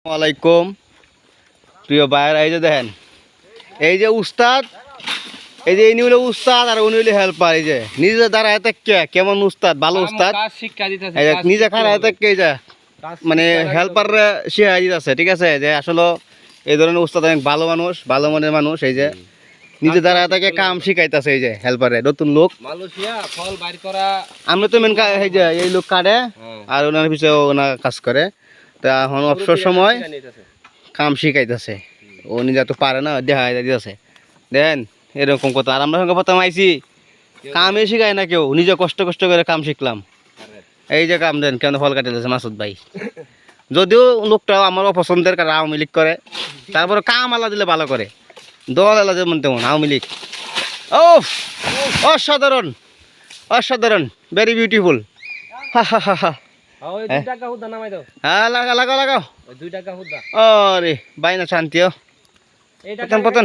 ওয়ালাইকুম প্রিয় ভাইয়েরা, এই যে দেখেন, এই যে উস্তাদ, এই যে ইনি হলো উস্তাদ আর উনি হলো হেল্পার। এই যে নিজে দাঁড়ায় থাকে কেমন উস্তাদ, ভালো উস্তাদ। এই যে নিজে খাড়ায় থাকে, এই যে মানে হেল্পার শিখাই দিতেছে। ঠিক আছে, যে আসলে এই ধরনের উস্তাদ অনেক ভালো মানুষ, ভালো মনের মানুষ। এই যে নিজে দাঁড়ায় থাকে কাম শিখাইতেছে, এই যে হেল্পারে নতুন লোক। আমরা তো মেন এই যে এই লোক কাটে আর ওনার পিছনে ওনার কাজ করে। তা এখন অবসর সময় কাম শিখাইতেছে। ও নিজে তো পারে না, দেখা দিতেছে। দেখেন এরকম কথা। আর আমরা সঙ্গে প্রথম আইছি, কামে শিখায় না কেউ, নিজে কষ্ট কষ্ট করে কাম শিখলাম। এই যে কাম দেন কেন ফল কাটে দিয়েছে মাসুদ ভাই। যদিও লোকটাও আমার অপছন্দের, কারণ আওয়ামী লীগ করে, তারপরে কাম আলা দিলে ভালো করে। দল আলা যেমন তেমন আওয়ামী লীগ। ও অসাধারণ, অসাধারণ, ভেরি বিউটিফুল। হা হা হা হা। হ্যাঁ লাগাও লাগাও লাগাও। আরে বাইনা শান্তিও। পতন পতন।